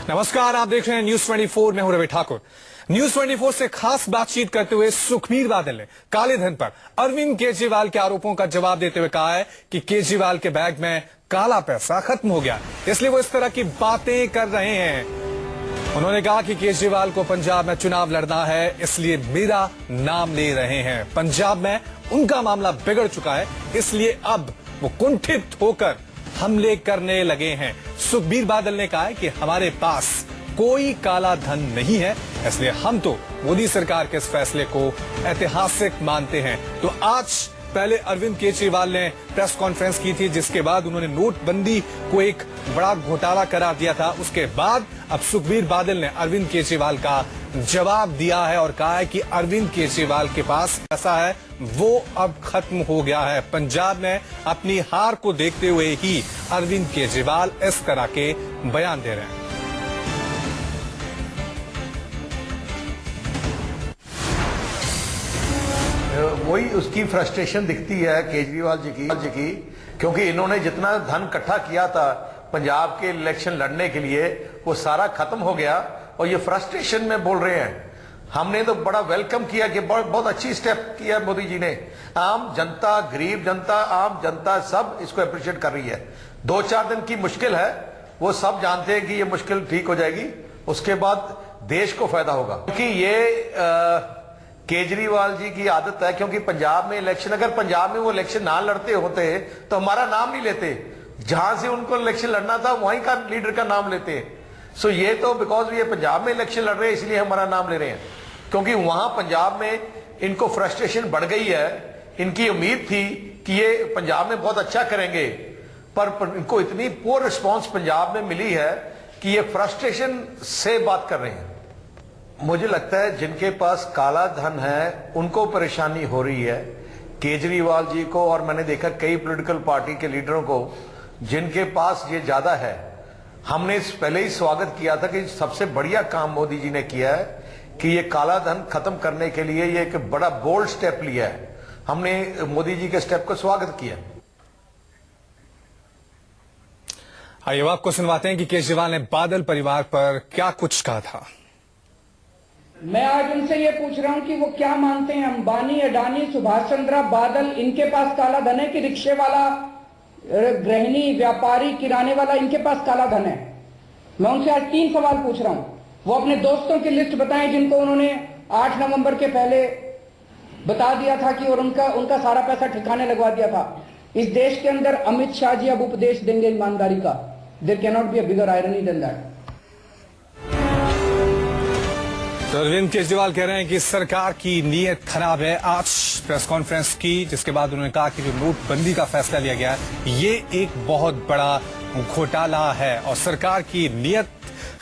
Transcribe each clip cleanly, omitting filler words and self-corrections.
नमस्कार, आप देख रहे हैं न्यूज 24। मैं हूं रवि ठाकुर। न्यूज 24 से खास बातचीत करते हुए सुखबीर बादल ने काले धन पर अरविंद केजरीवाल के आरोपों का जवाब देते हुए कहा है कि केजरीवाल के बैग में काला पैसा खत्म हो गया, इसलिए वो इस तरह की बातें कर रहे हैं। उन्होंने कहा कि केजरीवाल को पंजाब में चुनाव लड़ना है, इसलिए मेरा नाम ले रहे हैं। पंजाब में उनका मामला बिगड़ चुका है, इसलिए अब वो कुंठित होकर हमले करने लगे हैं। सुखबीर बादल ने कहा है कि हमारे पास कोई काला धन नहीं है, इसलिए हम तो मोदी सरकार के इस फैसले को ऐतिहासिक मानते हैं। तो आज पहले अरविंद केजरीवाल ने प्रेस कॉन्फ्रेंस की थी, जिसके बाद उन्होंने नोटबंदी को एक बड़ा घोटाला करार दिया था। उसके बाद अब सुखबीर बादल ने अरविंद केजरीवाल का जवाब दिया है और कहा है कि अरविंद केजरीवाल के पास पैसा है, वो अब खत्म हो गया है। पंजाब में अपनी हार को देखते हुए ही अरविंद केजरीवाल इस तरह के बयान दे रहे हैं। वही उसकी फ्रस्ट्रेशन दिखती है केजरीवाल जी की, क्योंकि इन्होंने जितना धन इकट्ठा किया था पंजाब के इलेक्शन लड़ने के लिए वो सारा खत्म हो गया और ये फ्रस्ट्रेशन में बोल रहे हैं। हमने तो बड़ा वेलकम किया कि बहुत अच्छी स्टेप किया मोदी जी ने। आम जनता, गरीब जनता, आम जनता सब इसको अप्रिशिएट कर रही है। 2-4 दिन की मुश्किल है, वो सब जानते हैं कि ये मुश्किल ठीक हो जाएगी, उसके बाद देश को फायदा होगा। क्योंकि ये केजरीवाल जी की आदत है, क्योंकि पंजाब में इलेक्शन, अगर पंजाब में वो इलेक्शन ना लड़ते होते तो हमारा नाम नहीं लेते। जहां से उनको इलेक्शन लड़ना था वहीं का लीडर का नाम लेते। सो ये तो बिकॉज ये पंजाब में इलेक्शन लड़ रहे हैं इसलिए हमारा नाम ले रहे हैं, क्योंकि वहां पंजाब में इनको फ्रस्ट्रेशन बढ़ गई है। इनकी उम्मीद थी कि ये पंजाब में बहुत अच्छा करेंगे, पर इनको इतनी पुअर रिस्पॉन्स पंजाब में मिली है कि ये फ्रस्ट्रेशन से बात कर रहे हैं। मुझे लगता है जिनके पास काला धन है उनको परेशानी हो रही है, केजरीवाल जी को, और मैंने देखा कई पॉलिटिकल पार्टी के लीडरों को जिनके पास ये ज्यादा है। हमने पहले ही स्वागत किया था कि सबसे बढ़िया काम मोदी जी ने किया है कि ये काला धन खत्म करने के लिए ये एक बड़ा बोल्ड स्टेप लिया है। हमने मोदी जी के स्टेप को स्वागत किया। आइए आपको सुनवाते हैं कि केजरीवाल ने बादल परिवार पर क्या कुछ कहा था। मैं आज उनसे ये पूछ रहा हूं कि वो क्या मानते हैं, अंबानी, अडानी, सुभाष चंद्रा, बादल, इनके पास काला धन है कि रिक्शे वाला, गृहिणी, व्यापारी, किराने वाला, इनके पास काला धन है? मैं उनसे आज 3 सवाल पूछ रहा हूं। वो अपने दोस्तों की लिस्ट बताएं जिनको उन्होंने 8 नवंबर के पहले बता दिया था कि, और उनका सारा पैसा ठिकाने लगवा दिया था। इस देश के अंदर अमित शाह जी अब उपदेश देंगे ईमानदारी का। There can not be a bigger irony than that. तो अरविंद केजरीवाल कह रहे हैं कि सरकार की नीयत खराब है। आज प्रेस कॉन्फ्रेंस की, जिसके बाद उन्होंने कहा कि जो नोटबंदी का फैसला लिया गया है ये एक बहुत बड़ा घोटाला है और सरकार की नीयत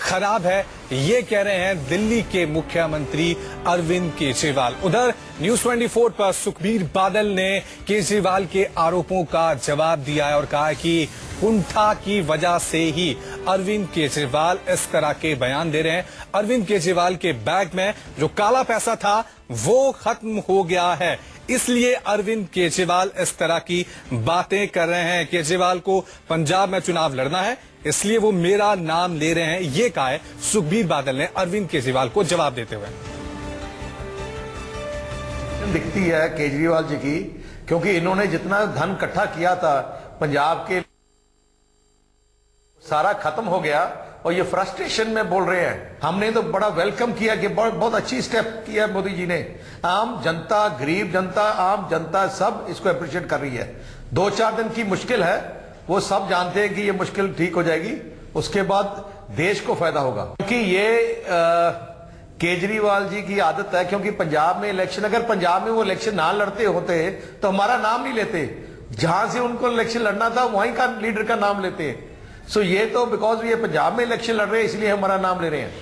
खराब है, ये कह रहे हैं दिल्ली के मुख्यमंत्री अरविंद केजरीवाल। उधर न्यूज 24 पर सुखबीर बादल ने केजरीवाल के आरोपों का जवाब दिया है और कहा है कि कुंठा की वजह से ही अरविंद केजरीवाल इस तरह के बयान दे रहे हैं। अरविंद केजरीवाल के बैग में जो काला पैसा था वो खत्म हो गया है, इसलिए अरविंद केजरीवाल इस तरह की बातें कर रहे हैं। केजरीवाल को पंजाब में चुनाव लड़ना है, इसलिए वो मेरा नाम ले रहे हैं, ये कहा है सुखबीर बादल ने अरविंद केजरीवाल को जवाब देते हुए। दिखती है केजरीवाल जी की, क्योंकि इन्होंने जितना धन इकट्ठा किया था पंजाब के, सारा खत्म हो गया और ये फ्रस्ट्रेशन में बोल रहे हैं। हमने तो बड़ा वेलकम किया कि बहुत अच्छी स्टेप किया मोदी जी ने। आम जनता, गरीब जनता, आम जनता सब इसको अप्रिशिएट कर रही है। 2-4 दिन की मुश्किल है, वो सब जानते हैं कि ये मुश्किल ठीक हो जाएगी, उसके बाद देश को फायदा होगा। क्योंकि ये केजरीवाल जी की आदत है, क्योंकि पंजाब में इलेक्शन, अगर पंजाब में वो इलेक्शन ना लड़ते होते तो हमारा नाम नहीं लेते। जहां से उनको इलेक्शन लड़ना था वहीं का लीडर का नाम लेते। सो ये तो बिकॉज ये पंजाब में इलेक्शन लड़ रहे हैं इसलिए हमारा नाम ले रहे हैं,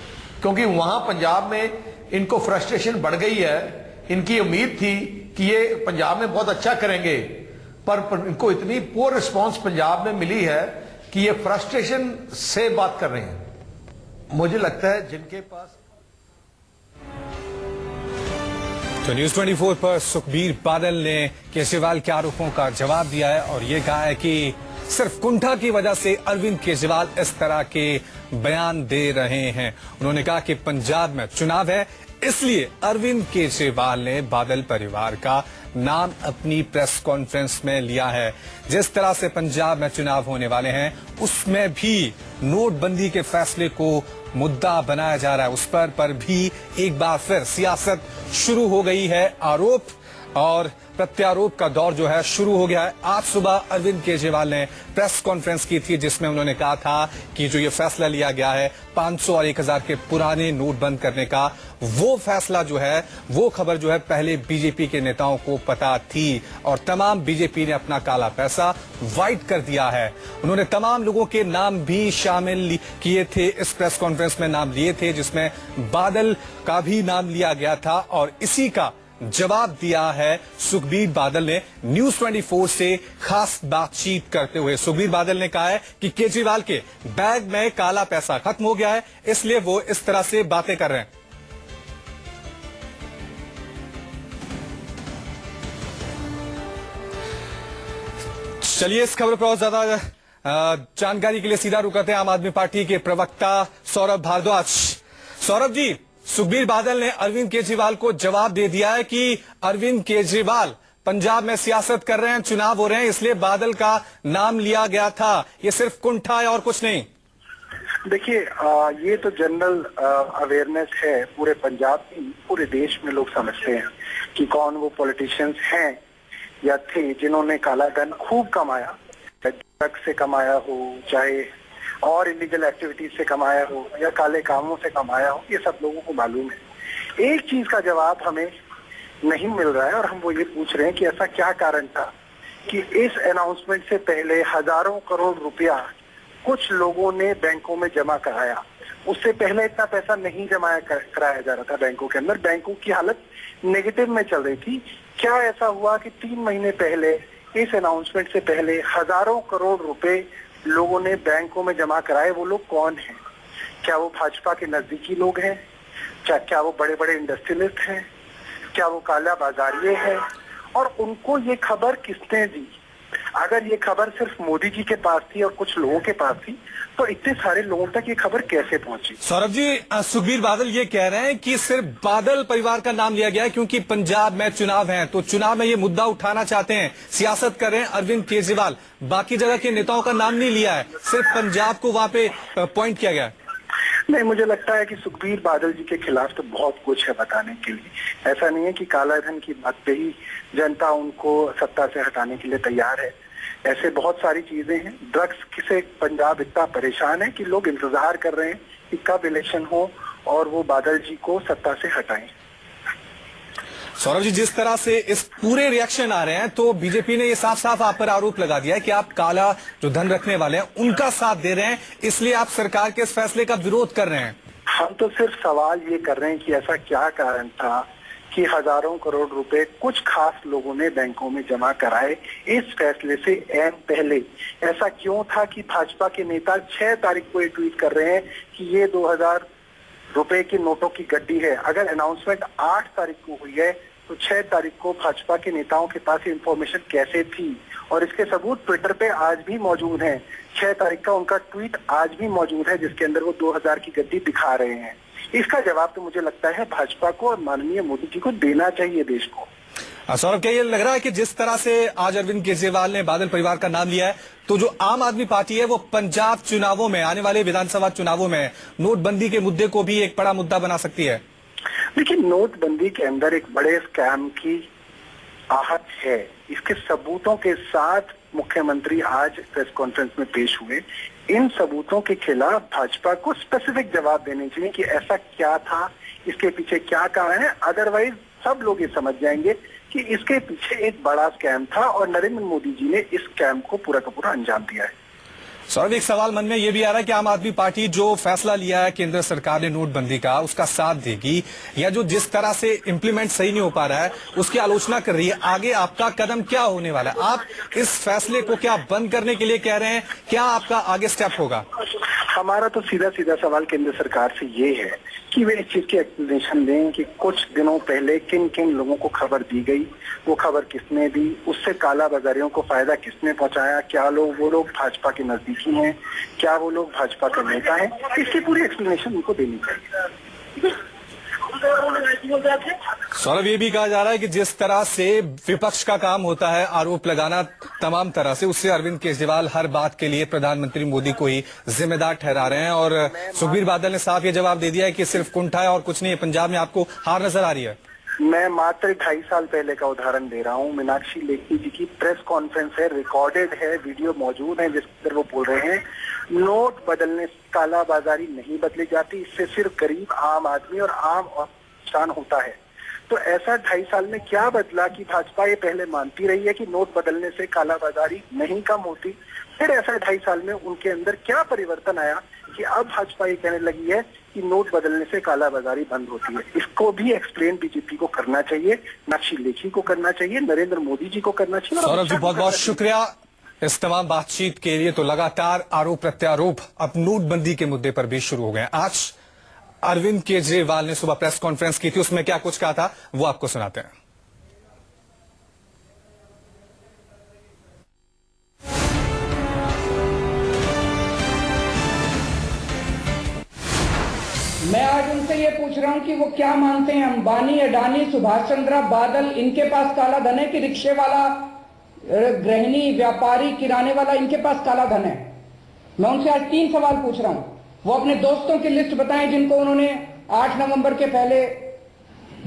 क्योंकि वहां पंजाब में इनको फ्रस्ट्रेशन बढ़ गई है। इनकी उम्मीद थी कि ये पंजाब में बहुत अच्छा करेंगे, पर इनको इतनी पुअर रिस्पॉन्स पंजाब में मिली है कि ये फ्रस्ट्रेशन से बात कर रहे हैं। मुझे लगता है जिनके पास। तो न्यूज 24 पर सुखबीर बादल ने केजरीवाल के आरोपों का जवाब दिया है और ये कहा है कि सिर्फ कुंठा की वजह से अरविंद केजरीवाल इस तरह के बयान दे रहे हैं। उन्होंने कहा कि पंजाब में चुनाव है, इसलिए अरविंद केजरीवाल ने बादल परिवार का नाम अपनी प्रेस कॉन्फ्रेंस में लिया है। जिस तरह से पंजाब में चुनाव होने वाले हैं उसमें भी नोटबंदी के फैसले को मुद्दा बनाया जा रहा है, उस पर भी एक बार फिर सियासत शुरू हो गई है। आरोप और प्रत्यारोप का दौर जो है शुरू हो गया है। आज सुबह अरविंद केजरीवाल ने प्रेस कॉन्फ्रेंस की थी जिसमें उन्होंने कहा था कि जो ये फैसला लिया गया है 500 और 1000 के पुराने नोट बंद करने का, वो फैसला जो है, वो खबर जो है पहले बीजेपी के नेताओं को पता थी और तमाम बीजेपी ने अपना काला पैसा वाइट कर दिया है। उन्होंने तमाम लोगों के नाम भी शामिल किए थे, इस प्रेस कॉन्फ्रेंस में नाम लिए थे, जिसमें बादल का भी नाम लिया गया था और इसी का जवाब दिया है सुखबीर बादल ने न्यूज 24 से खास बातचीत करते हुए। सुखबीर बादल ने कहा है कि केजरीवाल के बैग में काला पैसा खत्म हो गया है, इसलिए वो इस तरह से बातें कर रहे हैं। चलिए इस खबर पर और ज्यादा जानकारी के लिए सीधा रुक करते हैं आम आदमी पार्टी के प्रवक्ता सौरभ भारद्वाज। सौरभ जी, सुखबीर बादल ने अरविंद केजरीवाल को जवाब दे दिया है कि अरविंद केजरीवाल पंजाब में सियासत कर रहे हैं, चुनाव हो रहे हैं, इसलिए बादल का नाम लिया गया था। ये सिर्फ कुंठा है और कुछ नहीं। देखिए, ये तो जनरल अवेयरनेस है पूरे पंजाब में, पूरे देश में लोग समझते हैं कि कौन वो पॉलिटिशियंस हैं या थे जिन्होंने काला धन खूब कमाया, चाहे ड्रग्स से कमाया हो, चाहे और इलीगल एक्टिविटीज से कमाया हो या काले कामों से कमाया हो। ये सब लोगों को मालूम है। एक चीज का जवाब हमें नहीं मिल रहा है और हम वो ये पूछ रहे हैं कि ऐसा क्या कारण था कि इस अनाउंसमेंट से पहले हजारों करोड़ रुपया कुछ लोगों ने बैंकों में जमा कराया। उससे पहले इतना पैसा नहीं जमा कराया जा रहा था बैंकों के अंदर, बैंकों की हालत नेगेटिव में चल रही थी। क्या ऐसा हुआ कि 3 महीने पहले इस अनाउंसमेंट से पहले हजारों करोड़ रुपए लोगों ने बैंकों में जमा कराए? वो लोग कौन हैं? क्या वो भाजपा के नजदीकी लोग हैं? क्या वो बड़े बड़े इंडस्ट्रियलिस्ट हैं? क्या वो काला बाजारिये हैं? और उनको ये खबर किसने दी? अगर ये खबर सिर्फ मोदी जी के पास थी और कुछ लोगों के पास थी तो इतने सारे लोगों तक ये खबर कैसे पहुंची? सौरभ जी, सुखबीर बादल ये कह रहे हैं कि सिर्फ बादल परिवार का नाम लिया गया है क्योंकि पंजाब में चुनाव है, तो चुनाव में ये मुद्दा उठाना चाहते हैं, सियासत कर रहे हैं अरविंद केजरीवाल। बाकी जगह के नेताओं का नाम नहीं लिया है, सिर्फ पंजाब को वहां पे पॉइंट किया गया है। नहीं, मुझे लगता है कि सुखबीर बादल जी के खिलाफ तो बहुत कुछ है बताने के लिए। ऐसा नहीं है कि काला धन की बात पे ही जनता उनको सत्ता से हटाने के लिए तैयार है। ऐसे बहुत सारी चीजें हैं। ड्रग्स से पंजाब इतना परेशान है कि लोग इंतजार कर रहे हैं कि कब इलेक्शन हो और वो बादल जी को सत्ता से हटाएं। सौरभ जी, जिस तरह से इस पूरे रिएक्शन आ रहे हैं तो बीजेपी ने ये साफ साफ आप पर आरोप लगा दिया है कि आप काला जो धन रखने वाले हैं उनका साथ दे रहे हैं, इसलिए आप सरकार के इस फैसले का विरोध कर रहे हैं। हम तो सिर्फ सवाल ये कर रहे हैं कि ऐसा क्या कारण था कि हजारों करोड़ रुपए कुछ खास लोगों ने बैंकों में जमा कराए इस फैसले से ऐन पहले। ऐसा क्यों था कि भाजपा के नेता 6 तारीख को ये ट्वीट कर रहे हैं कि ये 2000 रुपए के नोटों की गड्डी है। अगर अनाउंसमेंट 8 तारीख को हुई है तो 6 तारीख को भाजपा के नेताओं के पास इंफॉर्मेशन कैसे थी? और इसके सबूत ट्विटर पे आज भी मौजूद हैं। 6 तारीख का उनका ट्वीट आज भी मौजूद है जिसके अंदर वो 2000 की गड्डी दिखा रहे हैं। इसका जवाब तो मुझे लगता है भाजपा को और माननीय मोदी जी को देना चाहिए देश को। सौरभ, क्या ये लग रहा है कि जिस तरह से आज अरविंद केजरीवाल ने बादल परिवार का नाम लिया है तो जो आम आदमी पार्टी है वो पंजाब चुनावों में, आने वाले विधानसभा चुनावों में नोटबंदी के मुद्दे को भी एक बड़ा मुद्दा बना सकती है? देखिए, नोटबंदी के अंदर एक बड़े स्कैम की आहट है। इसके सबूतों के साथ मुख्यमंत्री आज प्रेस कॉन्फ्रेंस में पेश हुए। इन सबूतों के खिलाफ भाजपा को स्पेसिफिक जवाब देने चाहिए कि ऐसा क्या था, इसके पीछे क्या कारण है। अदरवाइज सब लोग ये समझ जाएंगे कि इसके पीछे एक बड़ा स्कैम था और नरेंद्र मोदी जी ने इस स्कैम को पूरा का पूरा अंजाम दिया है। सौरभ, एक सवाल मन में ये भी आ रहा है कि आम आदमी पार्टी जो फैसला लिया है केंद्र सरकार ने नोटबंदी का, उसका साथ देगी या जो जिस तरह से इंप्लीमेंट सही नहीं हो पा रहा है उसकी आलोचना कर रही है। आगे आपका कदम क्या होने वाला है? आप इस फैसले को क्या बंद करने के लिए कह रहे हैं? क्या आपका आगे स्टेप होगा? हमारा तो सीधा सीधा सवाल केंद्र सरकार से ये है कि वे इस चीज की एक्सप्लेनेशन दें कि कुछ दिनों पहले किन किन लोगों को खबर दी गई, वो खबर किसने दी, उससे काला बाजारियों को फायदा किसने पहुंचाया, क्या वो लोग भाजपा के नजदीकी हैं, क्या वो लोग भाजपा के नेता हैं, इसकी पूरी एक्सप्लेनेशन उनको देनी चाहिए। सौरभ, ये भी कहा जा रहा है कि जिस तरह से विपक्ष का काम होता है आरोप लगाना तमाम तरह से, उससे अरविंद केजरीवाल हर बात के लिए प्रधानमंत्री मोदी को ही जिम्मेदार ठहरा रहे हैं। और सुखबीर बादल ने साफ ये जवाब दे दिया है कि सिर्फ कुंठा है और कुछ नहीं है। पंजाब में आपको हार नजर आ रही है। मैं मात्र 2.5 साल पहले का उदाहरण दे रहा हूँ। मीनाक्षी लेखी जी की प्रेस कॉन्फ्रेंस है, रिकॉर्डेड है, वीडियो मौजूद है, जिसके अंदर वो बोल रहे हैं नोट बदलने से काला बाजारी नहीं बदली जाती, इससे सिर्फ गरीब आम आदमी और आम नुकसान होता है। तो ऐसा 2.5 साल में क्या बदला कि भाजपा ये पहले मानती रही है कि नोट बदलने से काला बाजारी नहीं कम होती, फिर ऐसा 2.5 साल में उनके अंदर क्या परिवर्तन आया कि अब भाजपा ये कहने लगी है कि नोट बदलने से काला बाजारी बंद होती है। इसको भी एक्सप्लेन बीजेपी को करना चाहिए, मीनाक्षी लेखी को करना चाहिए, नरेंद्र मोदी जी को करना चाहिए। सौरभ जी, बहुत बहुत शुक्रिया इस तमाम बातचीत के लिए। तो लगातार आरोप प्रत्यारोप अब नोटबंदी के मुद्दे पर भी शुरू हो गए। आज अरविंद केजरीवाल ने सुबह प्रेस कॉन्फ्रेंस की थी, उसमें क्या कुछ कहा था वो आपको सुनाते हैं। मैं आज उनसे ये पूछ रहा हूं कि वो क्या मानते हैं, अंबानी, अडानी, सुभाष चंद्रा, बादल, इनके पास काला धन है कि रिक्शे वाला, गृहिणी, व्यापारी, किराने वाला, इनके पास काला धन है? मैं उनसे आज 3 सवाल पूछ रहा हूं। वो अपने दोस्तों की लिस्ट बताएं जिनको उन्होंने 8 नवंबर के पहले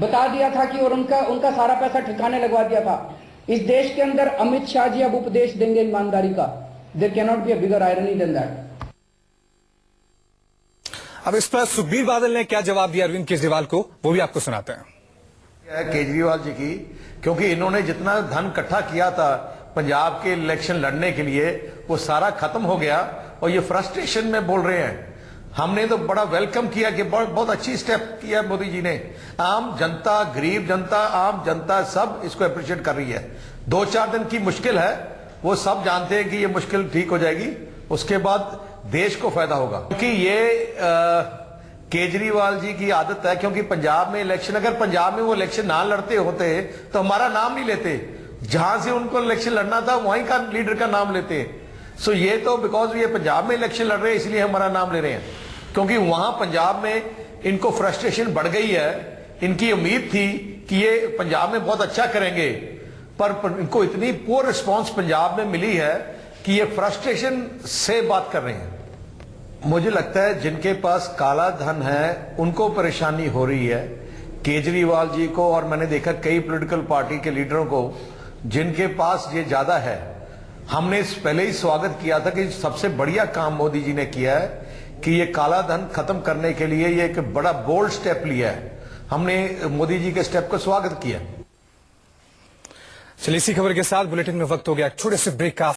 बता दिया था कि और उनका सारा पैसा ठिकाने लगवा दिया था। इस देश के अंदर अमित शाह जी अब उपदेश देंगे ईमानदारी का। There can not be a bigger irony than that. अब इस पर सुखबीर बादल ने क्या जवाब दिया अरविंद केजरीवाल को, वो भी आपको सुनाते हैं। केजरीवाल जी की, क्योंकि इन्होंने जितना धन इकट्ठा किया था पंजाब के इलेक्शन लड़ने के लिए वो सारा खत्म हो गया और ये फ्रस्ट्रेशन में बोल रहे हैं। हमने तो बड़ा वेलकम किया कि बहुत अच्छी स्टेप किया मोदी जी ने। आम जनता, गरीब जनता, आम जनता सब इसको अप्रिशिएट कर रही है। 2-4 दिन की मुश्किल है, वो सब जानते हैं कि ये मुश्किल ठीक हो जाएगी, उसके बाद देश को फायदा होगा। क्योंकि ये केजरीवाल जी की आदत है, क्योंकि पंजाब में इलेक्शन, अगर पंजाब में वो इलेक्शन ना लड़ते होते तो हमारा नाम नहीं लेते। जहां से उनको इलेक्शन लड़ना था वहीं का लीडर का नाम लेते। सो ये तो बिकॉज ये पंजाब में इलेक्शन लड़ रहे हैं इसलिए हमारा नाम ले रहे हैं, क्योंकि वहां पंजाब में इनको फ्रस्ट्रेशन बढ़ गई है। इनकी उम्मीद थी कि ये पंजाब में बहुत अच्छा करेंगे, पर इनको इतनी पुअर रिस्पॉन्स पंजाब में मिली है कि ये फ्रस्ट्रेशन से बात कर रहे हैं। मुझे लगता है जिनके पास काला धन है उनको परेशानी हो रही है, केजरीवाल जी को, और मैंने देखा कई पॉलिटिकल पार्टी के लीडरों को जिनके पास ये ज्यादा है। हमने पहले ही स्वागत किया था कि सबसे बढ़िया काम मोदी जी ने किया है कि ये काला धन खत्म करने के लिए ये एक बड़ा बोल्ड स्टेप लिया है। हमने मोदी जी के स्टेप का स्वागत किया। चलिए, इसी खबर के साथ बुलेटिन में वक्त हो गया छोटे से ब्रेक का।